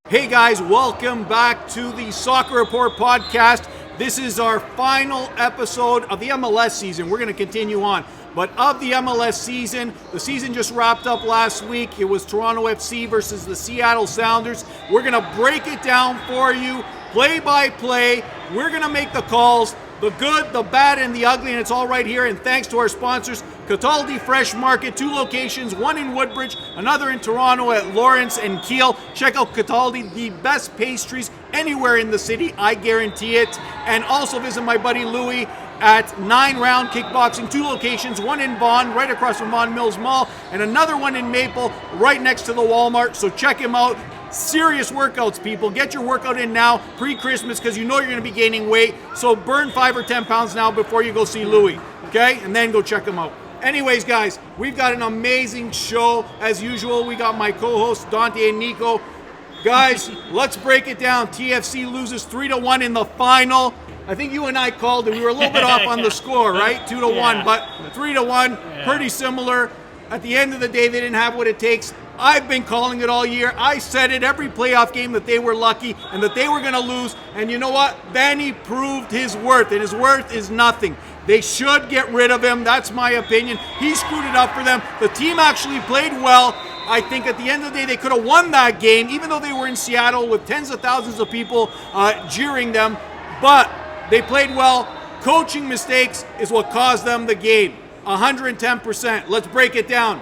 Hey guys, welcome back to the Soccer Report podcast. This is our final episode of the MLS season. We're going to continue on. But of the MLS season, the season just wrapped up last week. It was Toronto FC versus the Seattle Sounders. We're going to break it down for you, play by play. We're going to make the calls, the good, the bad, and the ugly, and it's all right here. And thanks to our sponsors, Cataldi Fresh Market, 2 locations, one in Woodbridge, another in Toronto at Lawrence and Kiel. Check out Cataldi, the best pastries anywhere in the city, I guarantee it. And also visit my buddy Louie at 9 Round Kickboxing, 2 locations, one in Vaughan, right across from Vaughan Mills Mall, and another one in Maple, right next to the Walmart. So check him out. Serious workouts, people. Get your workout in now, pre-Christmas, because you know you're going to be gaining weight. So burn 5 or 10 pounds now before you go see Louie, okay? And then go check him out. Anyways, guys, we've got an amazing show. As usual, we got my co-hosts, Dante and Niko. Guys, let's break it down. TFC loses 3-1 in the final. I think you and I called it. We were a little bit off on the score, right? 2-1, but 3-1, pretty similar. At the end of the day, they didn't have what it takes. I've been calling it all year. I said it every playoff game that they were lucky and that they were going to lose. And you know what? Vanny proved his worth, and his worth is nothing. They should get rid of him. That's my opinion. He screwed it up for them. The team actually played well. I think at the end of the day, they could have won that game, even though they were in Seattle with tens of thousands of people jeering them. But they played well. Coaching mistakes is what caused them the game. 110%. Let's break it down.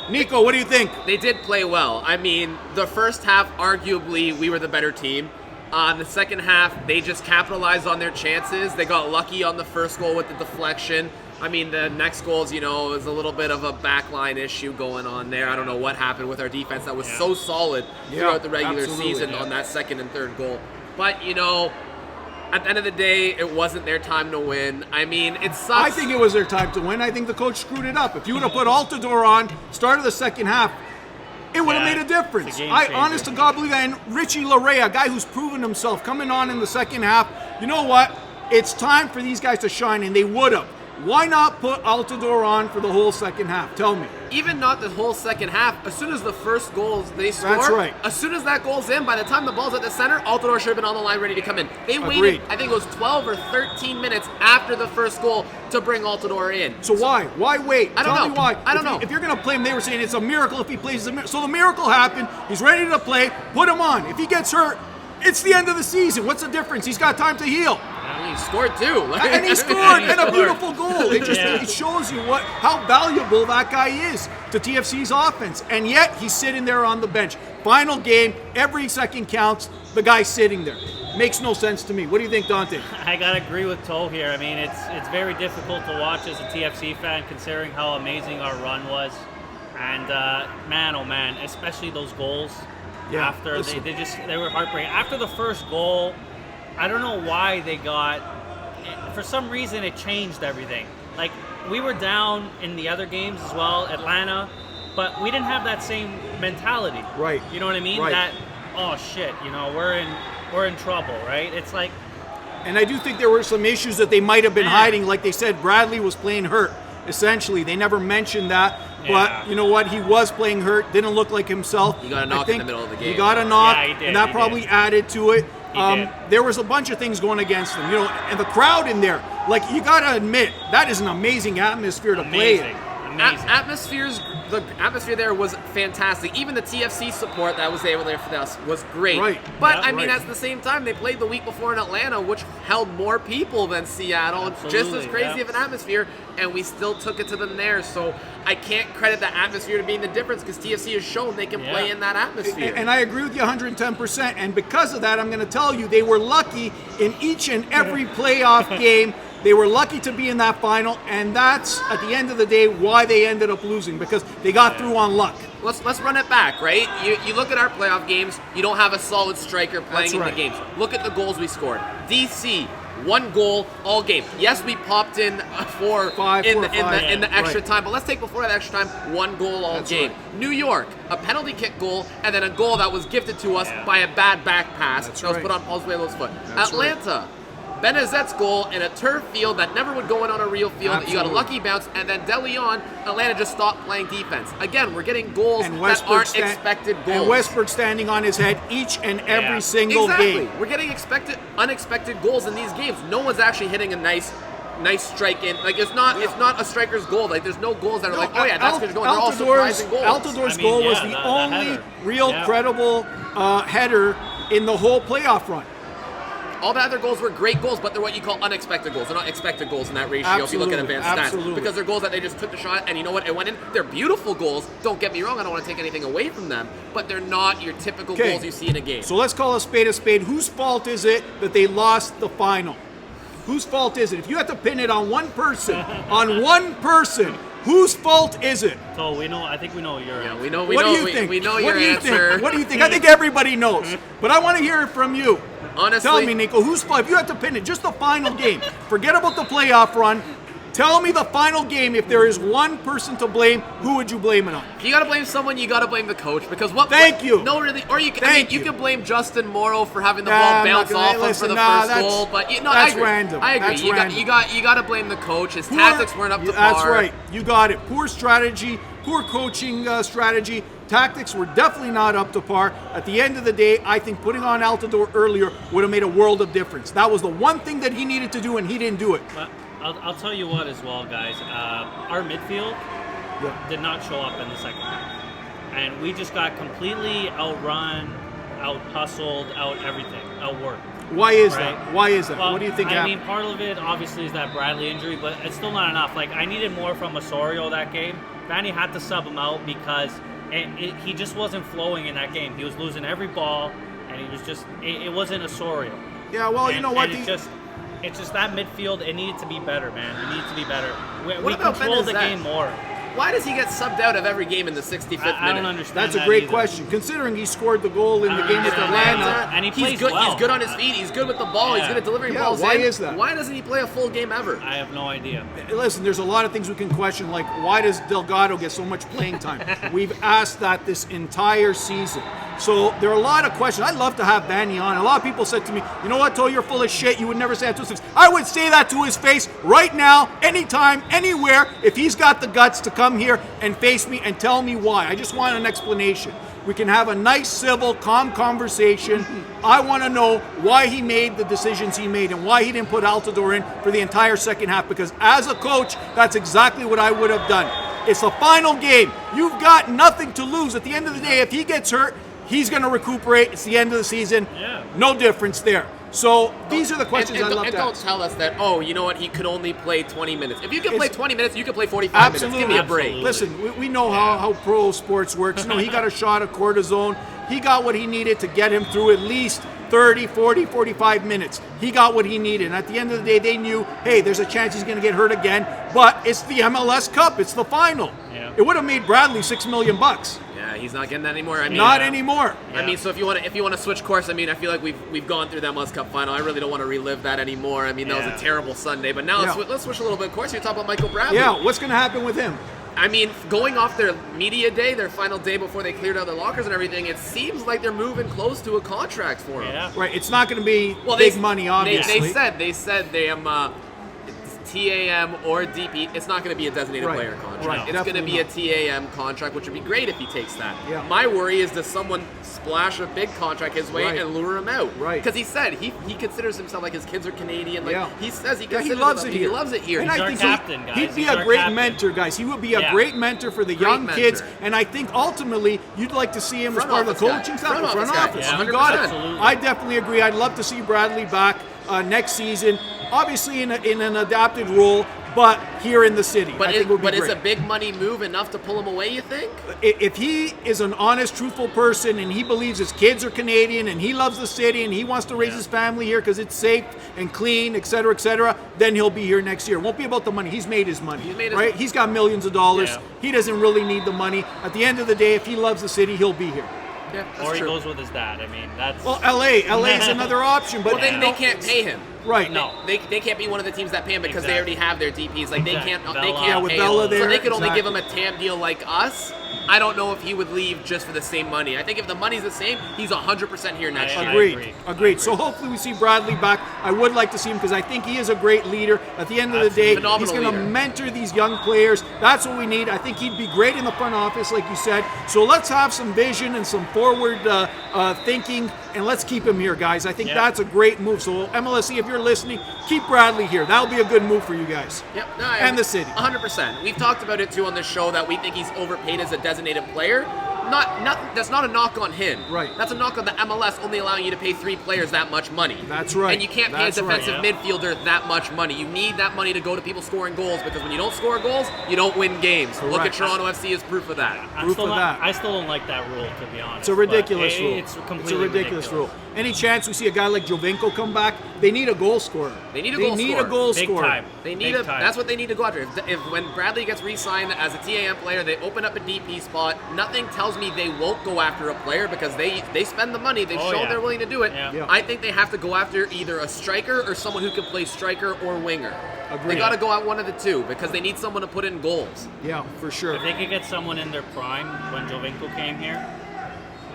Niko, what do you think? They did play well. I mean, the first half, arguably, we were the better team. The second half, they just capitalized on their chances. They got lucky on the first goal with the deflection. I mean, the next goals, was a little bit of a backline issue going on there. I don't know what happened with our defense that was so solid throughout the regular season on that second and third goal. But, at the end of the day, it wasn't their time to win. I mean, it sucks. I think it was their time to win. I think the coach screwed it up. If you would have put Altidore on, start of the second half, it would have made a difference. I, honest to God, believe that. And Richie Larea, a guy who's proven himself, coming on in the second half, you know what? It's time for these guys to shine, and they would have. Why not put Altidore on for the whole second half? Tell me. Even not the whole second half. As soon as the first goals they score, that's right. As soon as that goal's in, by the time the ball's at the center, Altidore should have been on the line ready to come in. They waited, I think it was 12 or 13 minutes after the first goal to bring Altidore in. So why? Why wait? I don't know. Tell me why. I don't know. If you're going to play him, they were saying it's a miracle if he plays. So the miracle happened. He's ready to play. Put him on. If he gets hurt, it's the end of the season. What's the difference? He's got time to heal. He scored too. And he scored, and a beautiful goal. It shows you how valuable that guy is to TFC's offense. And yet, he's sitting there on the bench. Final game, every second counts, the guy's sitting there. Makes no sense to me. What do you think, Dante? I got to agree with Toe here. I mean, it's very difficult to watch as a TFC fan, considering how amazing our run was. And man, oh man, especially those goals. Yeah, after they were heartbreaking. After the first goal, I don't know why they got, for some reason it changed everything. Like, we were down in the other games as well, Atlanta, but we didn't have that same mentality. Right. You know what I mean? Right. That, oh shit, we're in trouble, right? It's like. And I do think there were some issues that they might have been hiding. Like they said, Bradley was playing hurt, essentially. They never mentioned that. But you know what? He was playing hurt. Didn't look like himself. He got a knock in the middle of the game. He got a knock, he did, and that probably added to it. There was a bunch of things going against him, and the crowd in there. Like, you got to admit, that is an amazing atmosphere to play in. The atmosphere there was fantastic. Even the TFC support that was there for us was great. Right. But at the same time, they played the week before in Atlanta, which held more people than Seattle. Absolutely, just as crazy of an atmosphere, and we still took it to them there. So I can't credit the atmosphere to being the difference, because TFC has shown they can play in that atmosphere. And I agree with you 110%. And because of that, I'm going to tell you, they were lucky in each and every playoff game. They were lucky to be in that final, and that's, at the end of the day, why they ended up losing, because they got through on luck. Let's run it back, right? You look at our playoff games, you don't have a solid striker playing in the games. Look at the goals we scored. DC, 1 goal all game. Yes, we popped in in the extra time, but let's take before that extra time, 1 goal all game. Right. New York, a penalty kick goal, and then a goal that was gifted to us by a bad back pass that was put on Paul Zuelo's foot. Atlanta, Benezet's goal in a turf field that never would go in on a real field. Absolutely. You got a lucky bounce, and then De Leon, Atlanta just stopped playing defense. Again, we're getting goals And that aren't expected goals. And Westbrook standing on his head each and every single Exactly. game. We're getting unexpected goals in these games. No one's actually hitting a nice strike in. Like it's not a striker's goal. Like there's no goals that are like, oh yeah, that's going to go. They're all surprising goals. Altidor's goal was the only real credible header in the whole playoff run. All the other goals were great goals, but they're what you call unexpected goals. They're not expected goals in that ratio if you look at advanced stats. Because they're goals that they just took the shot, and you know what? It went in. They're beautiful goals. Don't get me wrong. I don't want to take anything away from them, but they're not your typical goals you see in a game. So let's call a spade a spade. Whose fault is it that they lost the final? Whose fault is it? If you had to pin it on one person, whose fault is it? So we know. I think we know your. Yeah, we know. What do you think? We know What your do you answer. think? What do you think? I think everybody knows, but I want to hear it from you. Honestly, Tell me, Nico, whose fault? If you had to pin it, just the final game. Forget about the playoff run. Tell me the final game. If there is one person to blame, who would you blame it on? If you gotta blame someone, you gotta blame the coach because Thank you. No, really, or you can. You can blame Justin Morrow for having the Nah, ball I'm not bounce gonna- off him listen, for the nah, first that's- goal, but that's I agree. random. I agree. That's You random. got to blame the coach. His tactics weren't up to par. That's right. You got it. Poor strategy, poor coaching strategy. Tactics were definitely not up to par. At the end of the day, I think putting on Altidore earlier would have made a world of difference. That was the one thing that he needed to do, and he didn't do it. But I'll tell you what as well, guys. Our midfield did not show up in the second half, and we just got completely outrun, out hustled, out everything, outworked. Why is Right. that? Why is that? Well, What do you think I happened? mean, part of it obviously is that Bradley injury, but it's still not enough. Like I needed more from Osorio that game. Vanny had to sub him out because he just wasn't flowing in that game. He was losing every ball, and he was just it wasn't Osorio. Yeah, well, you know what? And it's just that midfield. It needed to be better, man. It needs to be better. We about controlled the Benazet? game more. Why does he get subbed out of every game in the 65th minute? I don't understand. That's a that great either. question, considering he scored the goal in the game with Atlanta. And he He's plays good. well. He's good on his feet. He's good with the ball. He's Yeah. good at delivering Yeah, balls. why in. is that? Why doesn't he play a full game ever? I have no idea. Listen, there's a lot of things we can question, like why does Delgado get so much playing time? We've asked that this entire season. So there are a lot of questions. I'd love to have Vanny on. A lot of people said to me, you know what, Toe, you're full of shit. You would never say that to his face. I would say that to his face right now, anytime, anywhere, if he's got the guts to come here and face me and tell me why. I just want an explanation. We can have a nice, civil, calm conversation. I want to know why he made the decisions he made and why he didn't put Altidore in for the entire second half, because as a coach, that's exactly what I would have done. It's the final game. You've got nothing to lose. At the end of the day, if he gets hurt, he's going to recuperate. It's the end of the season. Yeah. No difference there. So these are the questions and I love and to don't ask. tell us that, oh, you know what, he could only play 20 minutes. If you can play It's- 20 minutes, you can play 45 minutes. Give me a break. Absolutely. Listen, we know how pro sports works. You know, he got a shot of cortisone. He got what he needed to get him through at least 30, 40, 45 minutes. He got what he needed. And at the end of the day, they knew, hey, there's a chance he's going to get hurt again. But it's the MLS Cup. It's the final. Yeah. It would have made Bradley $6 million. Yeah, he's not getting that anymore. I mean, Not anymore. I mean, so if you want to switch course, I mean, I feel like we've gone through that MLS Cup final. I really don't want to relive that anymore. I mean, that was Yeah. a terrible Sunday. But now Yeah. let's switch a little bit of course. You talk about Michael Bradley. Yeah, what's going to happen with him? I mean, going off their media day, their final day before they cleared out their lockers and everything, it seems like they're moving close to a contract for him. Yeah. Right, it's not going to be Well, big money, obviously. They said they TAM or DP. It's not going to be a designated Right. player contract. Right. It's going to be a Definitely TAM contract, which would be great if he takes that. Yeah. My worry is, does someone splash a big contract his way Right. and lure him out? Right. Because he said he considers himself like his kids are Canadian. Like Yeah. he says he Yeah, considers he loves them. it here. He loves it here. And He's I our think captain, guys. he'd be He's a our great captain. mentor, guys. He would be a Yeah. great mentor for the Great young mentor. kids. And I think ultimately you'd like to see him Front as part of the office guy. coaching staff, Front front office guy. office. Yeah, You got it. 100%. Absolutely. I definitely agree. I'd love to see Bradley back next season, obviously in an adapted role, but here in the city. I think it would be is great. a big money move enough to pull him away, you think? If he is an honest, truthful person and he believes his kids are Canadian and he loves the city and he wants to raise his family here because it's safe and clean, et cetera, then he'll be here next year. It won't be about the money. He's made his money, He's made his right? money. He's got millions of dollars. Yeah. He doesn't really need the money. At the end of the day, if he loves the city, he'll be here. Yeah, that's Or he true. goes with his dad. I mean, that's. Well, LA is another option, but Well, then they can't pay him. Right. No. They can't be one of the teams that pay him because they already Exactly. have their DPs. Like Exactly. they Vela. can't Yeah, with pay Vela him. there, So they could only exactly. give him a TAM deal like us. I don't know if he would leave just for the same money. I think if the money's the same, he's 100% here next year. Agreed. So hopefully we see Bradley back. I would like to see him because I think he is a great leader. At the end of the day, he's going to mentor these young players. That's what we need. I think he'd be great in the front office, like you said. So let's have some vision and some forward thinking, and let's keep him here, guys. I think that's a great move. So MLSC, if you're listening, keep Bradley here. That'll be a good move for you guys. Yep. And the city. 100%. We've talked about it too on this show that we think he's overpaid as a designated player. That's not a knock on him. Right. That's a knock on the MLS only allowing you to pay 3 players that much money. That's right. And you can't pay a defensive midfielder that much money. You need that money to go to people scoring goals because when you don't score goals, you don't win games. Correct. Look at Toronto FC as proof of that. I still don't like that rule, to be honest. It's a ridiculous rule. It's completely a ridiculous rule. Any chance we see a guy like Jovinko come back? They need a goal scorer. They need a goal scorer. Big time. That's what they need to go after. If when Bradley gets re-signed as a TAM player, they open up a DP spot. Nothing tells me they won't go after a player because they spend the money. They've shown they're willing to do it. Yeah. I think they have to go after either a striker or someone who can play striker or winger. Agreed. They got to go out one of the two because they need someone to put in goals. Yeah, for sure. If they could get someone in their prime when Jovinko came here,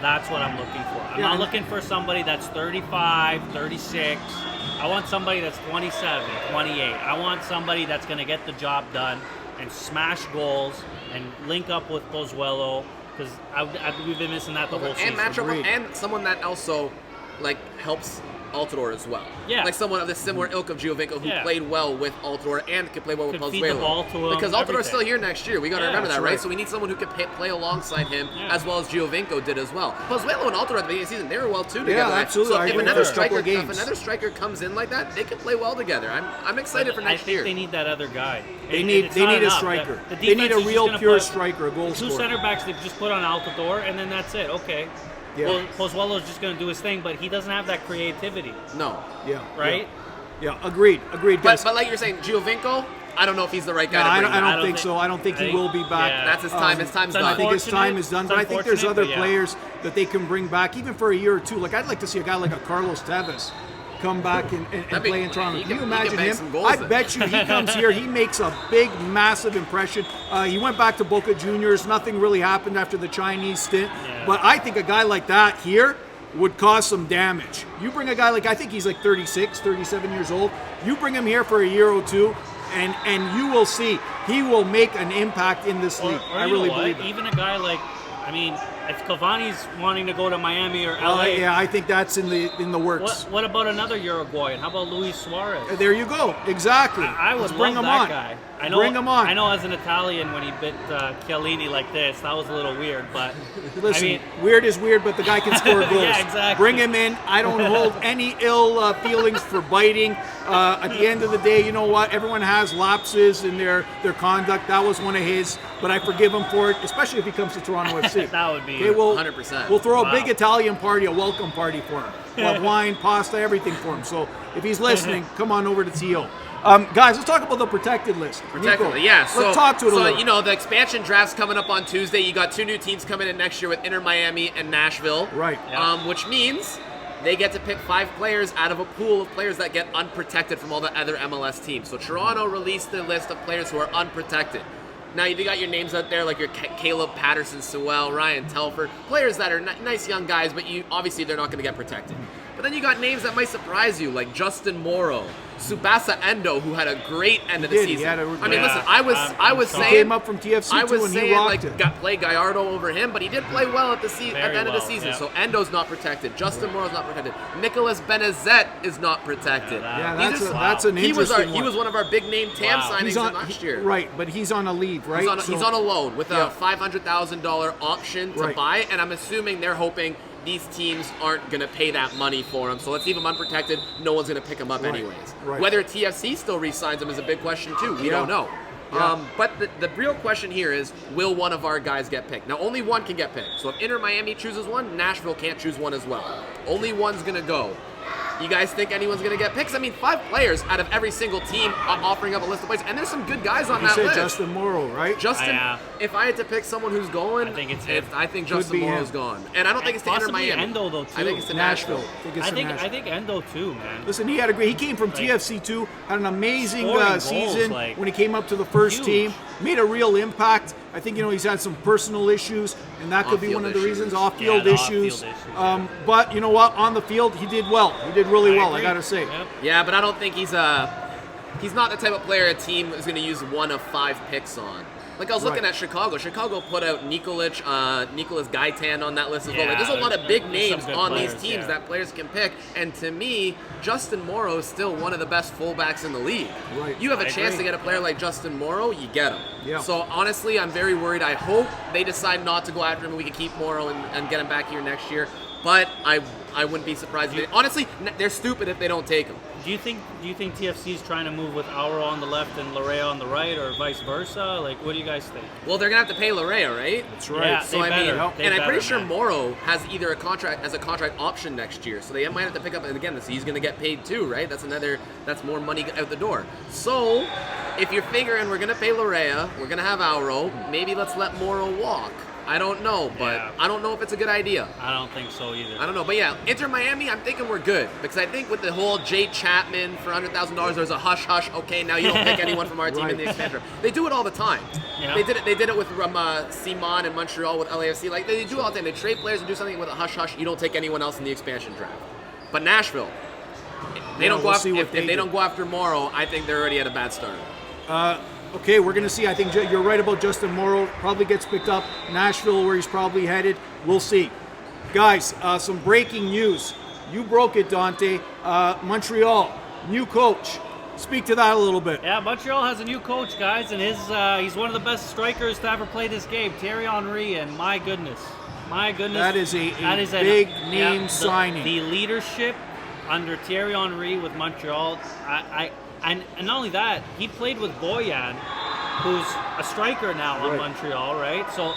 that's what I'm looking for. I'm not looking for somebody that's 35, 36. I want somebody that's 27, 28. I want somebody that's going to get the job done and smash goals and link up with Pozuelo because we've been missing that the whole season. And match up and someone that also helps Altidore as well. Yeah. Like someone of the similar ilk of Giovinco who played well with Altidore and could play well with Pozuelo. Feed the ball to him, because Altidore's still here next year. We got to remember that, right? right? So we need someone who can play alongside him as well as Giovinco did as well. Pozuelo and Altidore at the beginning of the season, they were well too together. Yeah, absolutely. So if another striker comes in like that, they can play well together. I'm excited for next year. I think they need that other guy. They need a striker. They need a real pure striker, a goal scorer. 2 center backs they just put on Altidore and then that's it. Okay. Yeah. Well, Pozuelo's just going to do his thing, but he doesn't have that creativity. No. Yeah. Right? Yeah. Agreed. But like you're saying, Giovinco, I don't know if he's the right guy to bring back. I don't think so. I don't think he will be back. Yeah. That's his time. His time's done. I think his time is done. But I think there's other players that they can bring back, even for a year or two. Like I'd like to see a guy like a Carlos Tevez come back and play in Toronto. Can you imagine him? I bet you he comes here, he makes a big, massive impression. He went back to Boca Juniors. Nothing really happened after the Chinese stint. Yeah. But I think a guy like that here would cause some damage. You bring a guy like, I think he's like 36, 37 years old. You bring him here for a year or two, and you will see he will make an impact in this league. I really believe it. Even a guy like, if Cavani's wanting to go to Miami or LA, yeah, I think that's in the works. What about another Uruguayan? How about Luis Suarez? There you go. Exactly. I would bring love him that on. guy. Bring him on. I know as an Italian when he bit Chiellini like this, that was a little weird. But listen, weird is weird, but the guy can score goals. Yeah, exactly. Bring him in. I don't hold any ill feelings for biting. At the end of the day, you know what? Everyone has lapses in their conduct. That was one of his, but I forgive him for it, especially if he comes to Toronto FC. That would be 100%. We'll throw a big Italian party, a welcome party for him. We'll have wine, pasta, everything for him. So if he's listening, come on over to TO. Guys, let's talk about the protected list. Protected, yeah. Let's talk to it a little. So, you know, the expansion draft's coming up on Tuesday. You got 2 new teams coming in next year with Inter Miami and Nashville. Right. Yeah. Which means they get to pick 5 players out of a pool of players that get unprotected from all the other MLS teams. So Toronto released the list of players who are unprotected. Now, you got your names out there like your Caleb Patterson-Sewell, Ryan Telford, players that are nice young guys, but obviously they're not going to get protected. But then you got names that might surprise you, like Justin Morrow, Tsubasa Endo, who had a great end of the season. Listen, I was saying he came up from TFC too, and he rocked it. Play Gallardo over him, but he did play well at the end of the season. Yeah. So Endo's not protected. Justin Morrow's not protected. Nicholas Benezet is not protected. That's an interesting one. He was one of our big name TAM signings last year. Right, but he's on a leave, right? He's on a loan with a $500,000 option to buy, and I'm assuming they're hoping these teams aren't going to pay that money for him. So let's leave him unprotected. No one's going to pick him up anyways. Right. Whether TFC still re-signs him is a big question too. We don't know. Yeah. But the real question here is, will one of our guys get picked? Now, only one can get picked. So if Inter Miami chooses one, Nashville can't choose one as well. Only one's going to go. You guys think anyone's going to get picked? 'Cause 5 players out of every single team offering up a list of players. And there's some good guys on that list. You said Justin Morrow, right? If I had to pick someone who's going, I think Justin Morrow's gone. And I don't think it's to Inter Miami. Endo, though, too. I think it's to Nashville. I think Endo, too, man. Listen, he had a great... He came from TFC, too. Had an amazing season when he came up to the first team. Made a real impact. I think, he's had some personal issues, and that could be one of the reasons, off-field Yeah, issues. off-field issues, But you know what? On the field, he did well. He did really well, I got to say. Yep. Yeah, but I don't think he's not the type of player a team is going to use 1 of 5 picks on. Like, I was looking at Chicago. Chicago put out Nicolas Gaitan on that list as well. Like, there's a lot of big names on these teams that players can pick. And to me, Justin Morrow is still one of the best fullbacks in the league. Right. You have a chance to get a player like Justin Morrow, you get him. Yeah. So, honestly, I'm very worried. I hope they decide not to go after him and we can keep Morrow and get him back here next year. But I wouldn't be surprised. Honestly, they're stupid if they don't take him. Do you think TFC is trying to move with Auro on the left and Larea on the right, or vice versa? Like, what do you guys think? Well, they're gonna have to pay Larea, right? That's right. Yeah, So they I better. mean, They and I'm pretty better, sure man. Morrow has either a contract option next year, so they might have to pick up. And again, he's going to get paid too, right? That's more money out the door. So if you're figuring we're going to pay Larea, we're going to have Auro, maybe let's let Morrow walk. I don't know, but Yeah. I don't know if it's a good idea. I don't think so either. I don't know, but yeah, Inter Miami, I'm thinking we're good because I think with the whole Jay Chapman for $100,000, there's a hush hush. Okay, now you don't pick anyone from our team in the expansion. They do it all the time. Yeah. They did it with Simon in Montreal with LAFC. Like they do it all the time. They trade players and do something with a hush hush. You don't take anyone else in the expansion draft. But Nashville, they don't go we'll after, see what if they do. don't go after Morrow, I think they're already at a bad start. Okay, we're going to see. I think you're right about Justin Morrow. Probably gets picked up. Nashville, where he's probably headed. We'll see. Guys, some breaking news. You broke it, Dante. Montreal, new coach. Speak to that a little bit. Yeah, Montreal has a new coach, guys, and he's one of the best strikers to ever play this game, Thierry Henry, and my goodness. That is a big name signing. The leadership under Thierry Henry with Montreal, and not only that, he played with Boyan, who's a striker now on Montreal, right? So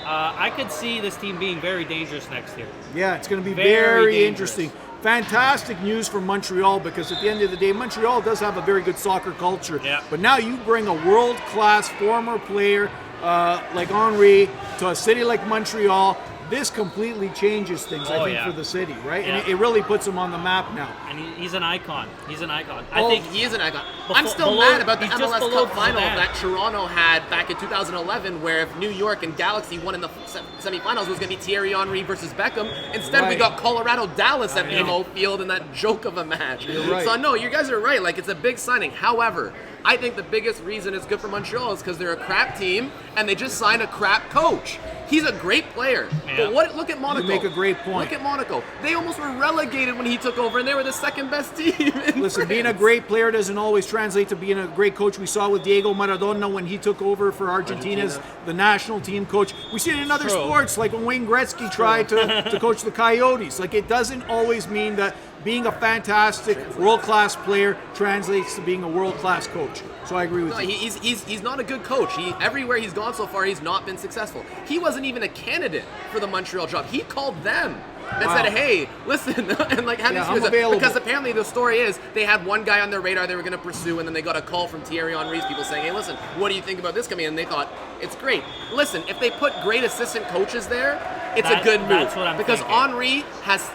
I could see this team being very dangerous next year. Yeah, it's going to be Very very dangerous. interesting. Fantastic news for Montreal because at the end of the day, Montreal does have a very good soccer culture. Yeah. But now you bring a world-class former player like Henry to a city like Montreal. This completely changes things, I think, for the city, right? Yeah. And it really puts him on the map now. And he's an icon. He's an icon. I think he is an icon. I'm still mad about the he's just MLS below Cup final Zidane. that Toronto had back in 2011, where if New York and Galaxy won in the semifinals, it was going to be Thierry Henry versus Beckham. Instead, we Right. got Colorado-Dallas at I know. BMO Field in that joke of a match. You're right. So, no, you guys are right. Like, it's a big signing. However, I think the biggest reason it's good for Montreal is because they're a crap team, and they just signed a crap coach. He's a great player. Yeah. But look at Monaco. You make a great point. Look at Monaco. They almost were relegated when he took over, and they were the second best team in Listen, being a France. great player doesn't always translate to being a great coach. We saw with Diego Maradona when he took over for Argentina as the national team coach. We see it in other True. sports, like when Wayne Gretzky tried to coach the Coyotes. Like, it doesn't always mean that being a fantastic world-class player translates to being a world-class coach. So I agree with No, you. he's not a good coach. Everywhere he's gone so far, he's not been successful. He wasn't even a candidate for the Montreal job. He called them and Wow. said, "Hey, listen," and like had Yeah, these I'm years. available. Because apparently the story is they had one guy on their radar they were going to pursue, and then they got a call from Thierry Henry's people saying, "Hey, listen, what do you think about this coming in?" And they thought it's great. Listen, if they put great assistant coaches there, it's a good move That's what I'm because thinking. Henry has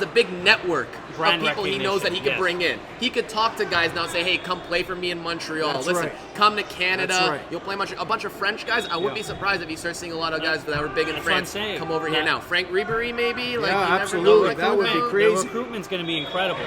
a big network Brand of people he knows that he could recognition, bring in. He could talk to guys now and say, "Hey, come play for me in Montreal. That's Listen, right. come to Canada. That's right. You'll play a bunch of French guys." I wouldn't be surprised if you start seeing a lot of guys that were big in That's what I'm France saying. come over here Yeah. now. Frank Ribery, maybe. Like, Yeah, you never absolutely. know. Like, That would be man. crazy. The recruitment's going to be incredible,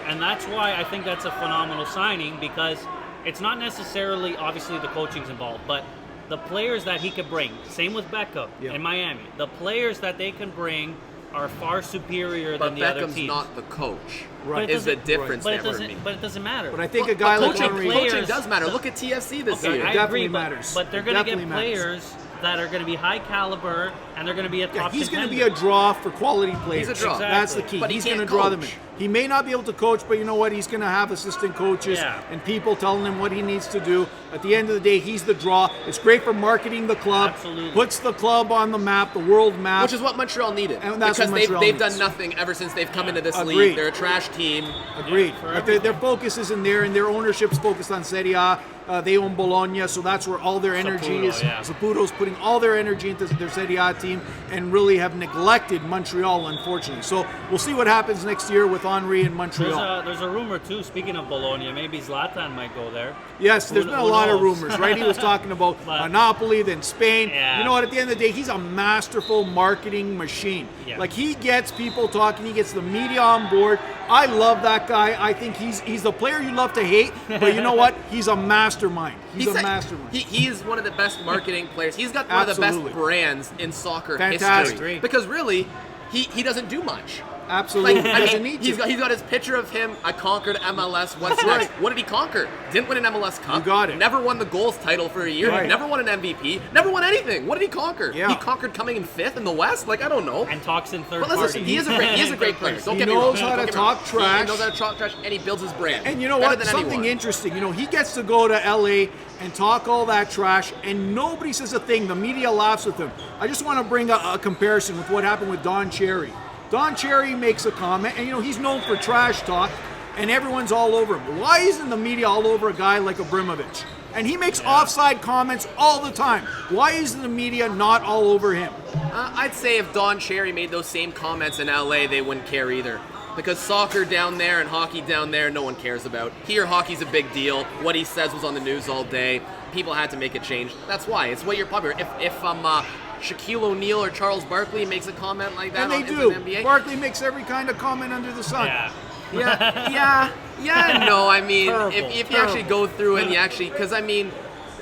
and that's why I think that's a phenomenal signing because it's not necessarily obviously the coaching's involved, but the players that he could bring. Same with Beckham in Miami. The players that they can bring are far superior But than the other Beckham's teams. not the coach. Right. But it Is the doesn't- difference But there it for me? doesn't. But it doesn't matter. But I think a guy like coaching, Henry... coaching does matter. Look at TFC this Okay, year. I definitely agree, matters. but they're going to get Definitely matters. players that are going to be high caliber and they're going to be a Yeah, top he's going to contender. be a draw for quality players. He's a draw. That's the Exactly. key. But he He's going to can't draw them in. coach. He may not be able to coach, but you know what? He's going to have assistant coaches Yeah. and people telling him what he needs to do. At the end of the day, he's the draw. It's great for marketing the club. Absolutely. Puts the club on the map, the world map. Which is what Montreal needed. And that's because what Montreal they've needs. done nothing ever since they've come into this Agreed. league. They're a trash team. Agreed. for But their focus is in there, and their ownership's focused on Serie A. They own Bologna, so that's where all their energy Saputo, is. yeah. Saputo's putting all their energy into their Serie A team. team and really have neglected Montreal, unfortunately. So we'll see what happens next year with Henry in Montreal. There's a rumor too, speaking of Bologna, maybe Zlatan might go there. Yes, there's been a lot of knows? rumors, right? He was talking about Napoli, then Spain. Yeah. You know what? At the end of the day, he's a masterful marketing machine. Yeah. Like, he gets people talking. He gets the media on board. I love that guy. I think he's the player you love to hate, but you know what? He's a mastermind. He's a mastermind. He is one of the best marketing players. He's got one of the best brands in soccer Fantastic. history. Because really, he doesn't do much. Absolutely. Like, I doesn't mean, need to. he's got his picture of him. I conquered MLS. What's That's next? right. What did he conquer? Didn't win an MLS Cup. You got it. Never won the goals title for a year. Right. Never won an MVP. Never won anything. What did he conquer? Yeah. He conquered coming in 5th in the West. Like, I don't know. And talks in third But listen, party. he is a great player. Don't He get me wrong. knows how to Don't get me wrong. talk trash. He knows how to talk trash, and he builds his brand. And you know better what? than Something anyone. interesting. You know, he gets to go to LA and talk all that trash, and nobody says a thing. The media laughs with him. I just want to bring a comparison with what happened with Don Cherry. Don Cherry makes a comment, and you know, he's known for trash talk, and everyone's all over him. But why isn't the media all over a guy like Abramovich? And he makes offside comments all the time. Why isn't the media not all over him? I'd say if Don Cherry made those same comments in LA, they wouldn't care either. Because soccer down there and hockey down there, no one cares about. Here, hockey's a big deal. What he says was on the news all day. People had to make a change. That's why. It's what you're popular. If Shaquille O'Neal or Charles Barkley makes a comment like that And they in do. the NBA. Barkley makes every kind of comment under the sun. Yeah. Yeah, no, I mean, Terrible, if you actually go through and you actually, because I mean,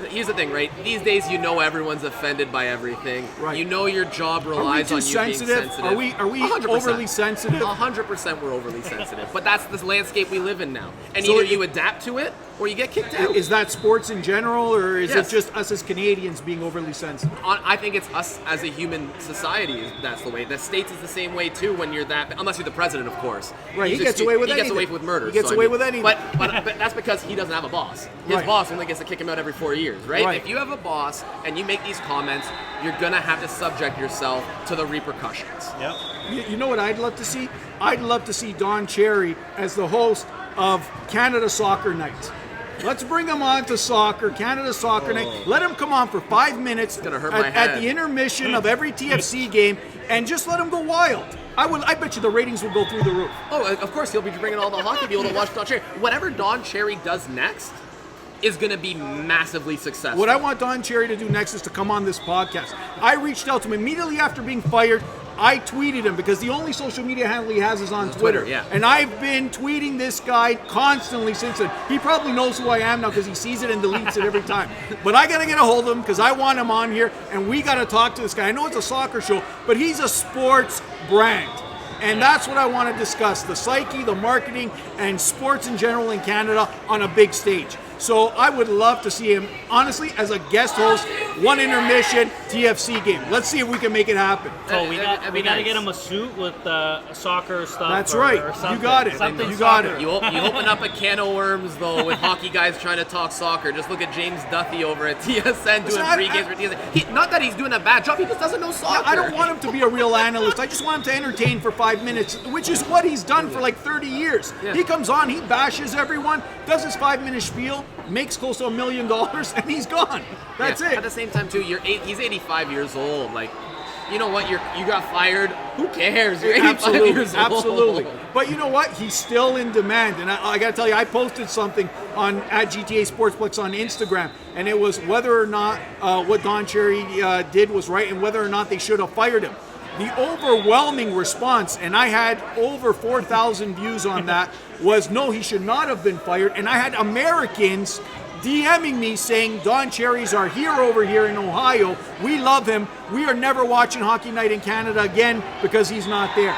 here's the thing, right? These days, you know everyone's offended by everything. Right. You know your job Are we relies too on you sensitive? being sensitive. Are we 100%. overly sensitive? 100% we're overly sensitive. But that's the landscape we live in now. And So either it- you adapt to it or you get kicked out. Is that sports in general, or is Yes. it just us as Canadians being overly sensitive? I think it's us as a human society. That's the way. The States is the same way too. When you're that, unless you're the president, of course. Right, he He's gets away with He gets anything. away with murder. He gets so, I away mean, with anything. But that's because he doesn't have a boss. His Right. boss only gets to kick him out every 4 years, right? Right. If you have a boss and you make these comments, you're gonna have to subject yourself to the repercussions. Yep. You know what I'd love to see? I'd love to see Don Cherry as the host of Canada Soccer Night. Let's bring him on to soccer, Canada Soccer Night. Let him come on for 5 minutes gonna hurt my at head. the intermission of every TFC game, and just let him go wild. I bet you the ratings will go through the roof. Oh, of course he'll be bringing all the hockey people to watch Don Cherry. Whatever Don Cherry does next is going to be massively successful. What I want Don Cherry to do next is to come on this podcast. I reached out to him immediately after being fired. I tweeted him because the only social media handle he has is on Twitter. Yeah. And I've been tweeting this guy constantly since then. He probably knows who I am now because he sees it and deletes it every time. But I got to get a hold of him because I want him on here and we got to talk to this guy. I know it's a soccer show, but he's a sports brand. And that's what I want to discuss, the psyche, the marketing, and sports in general in Canada on a big stage. So I would love to see him, honestly, as a guest host, one intermission TFC game. Let's see if we can make it happen. So we got That'd be to nice. get him a suit with soccer stuff. That's or, right. Or You something. got it. Something You got soccer. it. You open up a can of worms, though, with hockey guys trying to talk soccer. Just look at James Duthie over at TSN doing Listen, pre-games for TSN. Not that he's doing a bad job, he just doesn't know soccer. I don't want him to be a real analyst. I just want him to entertain for 5 minutes, which is what he's done for like 30 years. Yeah. He comes on, he bashes everyone, does his 5-minute spiel, makes close to $1 million, and he's gone. That's Yeah. it. At the same time, too, he's 85 years old. Like, you know what? You got fired. Who cares? You're 85 years old. Absolutely. But you know what? He's still in demand. And I got to tell you, I posted something at GTA Sportsplex on Instagram, and it was whether or not what Don Cherry did was right and whether or not they should have fired him. The overwhelming response, and I had over 4,000 views on that, was no, he should not have been fired. And I had Americans DMing me saying, Don Cherry's our hero over here in Ohio. We love him. We are never watching Hockey Night in Canada again because he's not there.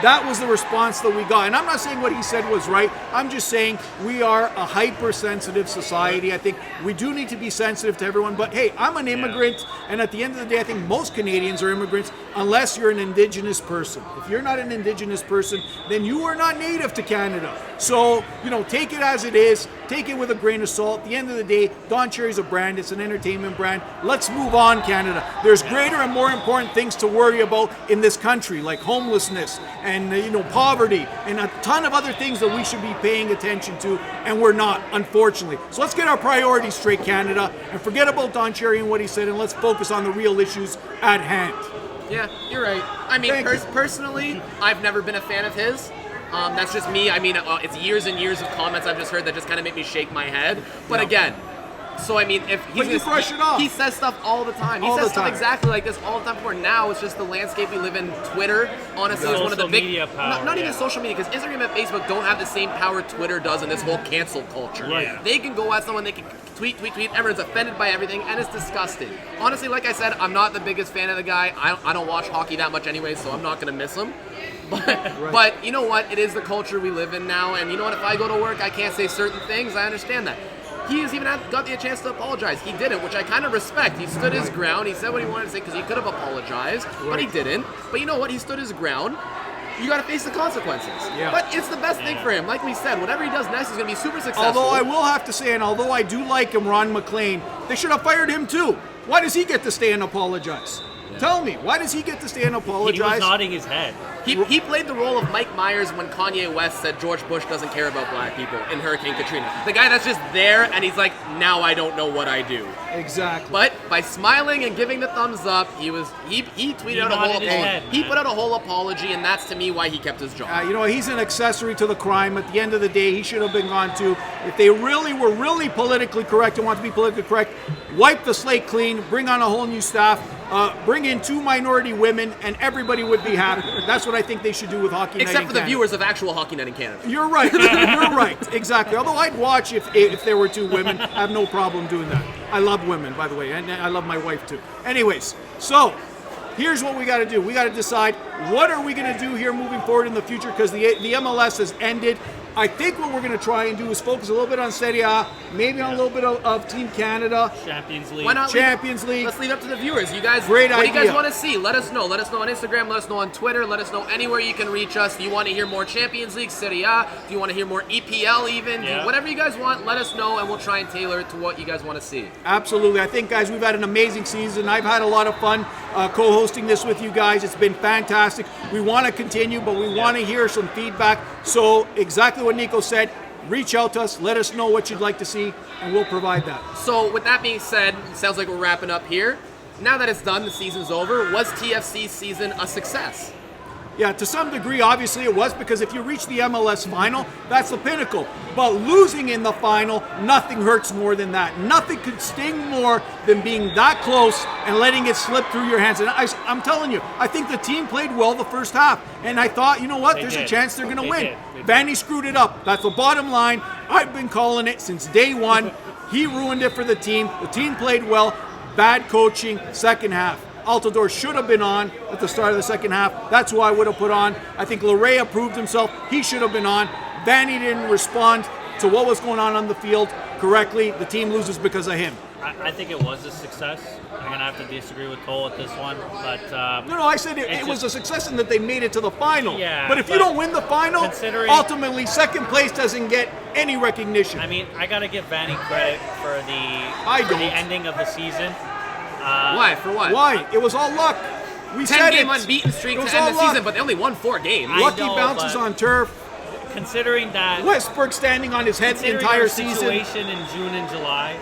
That was the response that we got. And I'm not saying what he said was right. I'm just saying we are a hypersensitive society. I think we do need to be sensitive to everyone. But hey, I'm an immigrant. And at the end of the day, I think most Canadians are immigrants unless you're an Indigenous person. If you're not an Indigenous person, then you are not native to Canada. So, take it as it is. Take it with a grain of salt. At the end of the day, Don Cherry's a brand. It's an entertainment brand. Let's move on, Canada. There's greater and more important things to worry about in this country, like homelessness and poverty and a ton of other things that we should be paying attention to, and we're not, unfortunately. So let's get our priorities straight, Canada, and forget about Don Cherry and what he said, and let's focus on the real issues at hand. Yeah, you're right. I mean, Thank you. personally, I've never been a fan of his. That's just me. I mean, it's years and years of comments I've just heard that just kind of make me shake my head. But Yeah. again, so I mean, if But you brush it off. he says stuff all the time. He All says the stuff time. exactly like this all the time before. Now it's just the landscape we live in. Twitter, honestly, is one of the Social big media power, not even yeah. social media, because Instagram and Facebook don't have the same power Twitter does in this whole cancel culture. Right. They can go at someone, they can tweet. Everyone's offended by everything, and it's disgusting. Honestly, like I said, I'm not the biggest fan of the guy. I don't watch hockey that much anyway, so I'm not gonna miss him. But you know what? It is the culture we live in now, and you know what? If I go to work, I can't say certain things. I understand that. He has even got the chance to apologize. He didn't, which I kind of respect. He stood his ground. He said what he wanted to say because he could have apologized, but he didn't. But you know what? He stood his ground. You got to face the consequences. Yeah. But it's the best thing for him. Like we said, whatever he does next is going to be super successful. Although I will have to say, and although I do like him, Ron McLean, they should have fired him too. Why does he get to stay and apologize? Tell me, why does he get to stay and He apologize? was nodding his head. He played the role of Mike Myers when Kanye West said George Bush doesn't care about black people in Hurricane Katrina. The guy that's just there and he's like, now I don't know what I do. Exactly. But by smiling and giving the thumbs up, he tweeted out a whole nodded his apology. head, He man. put out a whole apology, and that's to me why he kept his job. You know, he's an accessory to the crime. At the end of the day, he should have been gone too. If they really were politically correct and want to be politically correct, wipe the slate clean, bring on a whole new staff, bring in 2 minority women, and everybody would be happy. That's what I think they should do with Hockey Night Except in for the Canada. viewers of actual Hockey Night in Canada. You're right. You're right. Exactly. Although I'd watch if there were 2 women. I have no problem doing that. I love women, by the way, and I love my wife too. Anyways, so here's what we got to do. We got to decide what are we going to do here moving forward in the future, because the MLS has ended. I think what we're going to try and do is focus a little bit on Serie A, maybe on a little bit of Team Canada. Champions League. Why not Champions League. Let's leave it up to the viewers. You guys, Great what do you idea. guys want to see? Let us know. Let us know on Instagram. Let us know on Twitter. Let us know anywhere you can reach us. Do you want to hear more Champions League, Serie A? Do you want to hear more EPL even? Yeah. Whatever you guys want, let us know, and we'll try and tailor it to what you guys want to see. Absolutely. I think, guys, we've had an amazing season. I've had a lot of fun co-hosting this with you guys. It's been fantastic. We want to continue, but we want to hear some feedback. So exactly what Nico said, reach out to us. Let us know what you'd like to see, and we'll provide that. So with that being said, it sounds like we're wrapping up here. Now that it's done, the season's over. Was TFC's season a success? Yeah, to some degree, obviously it was, because if you reach the MLS final, that's the pinnacle. But losing in the final, nothing hurts more than that. Nothing could sting more than being that close and letting it slip through your hands. And I'm telling you, I think the team played well the first half. And I thought, you know what, there's a chance they're going to win. Vanny screwed it up. That's the bottom line. I've been calling it since day one. He ruined it for the team. The team played well. Bad coaching, second half. Altidore should have been on at the start of the second half. That's who I would have put on. I think Larea proved himself. He should have been on. Vanny didn't respond to what was going on the field correctly. The team loses because of him. I think it was a success. I'm going to have to disagree with Cole with this one. But No, I said it was a success in that they made it to the final. Yeah, but if you don't win the final, considering- ultimately second place doesn't get any recognition. I mean, I got to give Vanny credit for the don't. ending of the season. Why? For what? Why? It was all luck. We 10 said game it. unbeaten streak It to was end all the luck. season, but they only won 4 games. I Lucky know, bounces but- on turf. Considering that Westbrook standing on his head the considering entire our season. situation in June and July,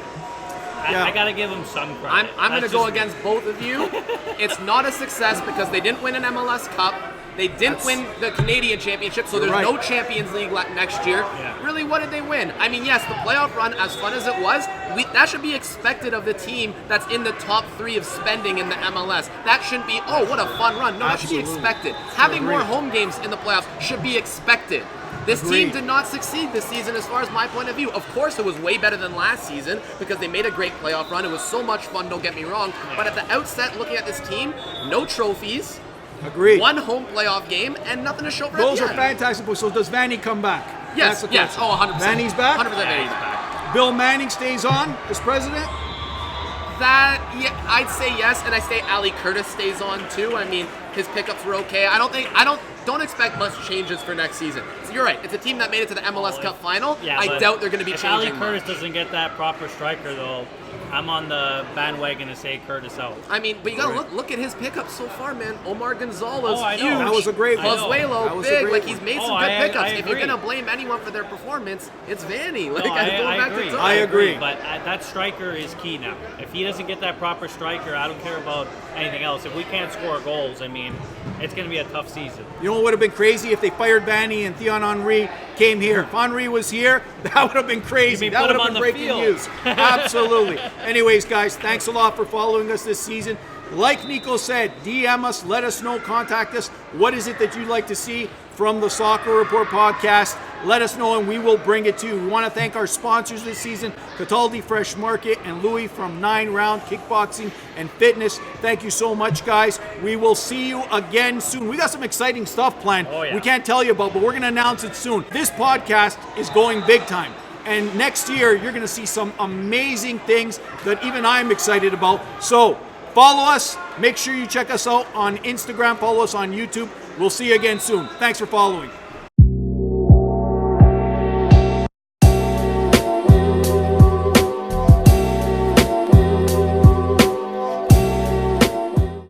Yeah. I got to give him some credit. I'm going to That's go just- against both of you. It's not a success because they didn't win an MLS Cup. They didn't win the Canadian Championship, so there's Right. no Champions League next year. Yeah. Really, what did they win? I mean, yes, the playoff run, as fun as it was, that should be expected of the team that's in the top 3 of spending in the MLS. That shouldn't be, oh, what a fun run. No, that should be Absolutely. expected. Having more Agreed. home games in the playoffs should be expected. This team Agreed. did not succeed this season as far as my point of view. Of course, it was way better than last season because they made a great playoff run. It was so much fun, don't get me wrong. But at the outset, looking at this team, no trophies, Agreed. 1 home playoff game, and nothing to show for Those it are yet. fantastic. So does Vanny come back? Yes, That's the yes. question. Oh, 100%. Vanny's back? 100% Yeah, Vanny's he's back. Bill Manning stays on as president? That, yeah, I'd say yes, and I say Ali Curtis stays on too. I mean, his pickups were okay. Don't expect much changes for next season. So you're right. It's a team that made it to the MLS Cup final. Yeah, I but doubt they're going to be if Ali changing Curtis much. doesn't get that proper striker, though, I'm on the bandwagon to say Curtis out. I mean, but you gotta look at his pickups so far, man. Omar Gonzalez, Oh, I know. huge. That was a great one. That Pozuelo, was a big. great Like one. he's made Oh, some good I pickups. If you're agree. gonna blame anyone for their performance, it's Vanny. Like No, I'm going I back agree. to time. I agree. But that striker is key now. If he doesn't get that proper striker, I don't care about anything else. If we can't score goals, I mean, it's going to be a tough season. You know what would have been crazy if they fired Vanny and Thierry Henry came here. If Henry was here, that would have been crazy. You mean That put would him have on been the breaking field. news. Absolutely. Anyways, guys, thanks a lot for following us this season. Like NIKO said, DM us, let us know, contact us. What is it that you'd like to see from the Soccer Report podcast? Let us know and we will bring it to you. We want to thank our sponsors this season, Cataldi Fresh Market and Louis from 9 Round Kickboxing and Fitness. Thank you so much, guys. We will see you again soon. We got some exciting stuff planned. Oh, yeah. We can't tell you about, but we're going to announce it soon. This podcast is going big time. And next year, you're going to see some amazing things that even I'm excited about. So follow us. Make sure you check us out on Instagram. Follow us on YouTube. We'll see you again soon. Thanks for following.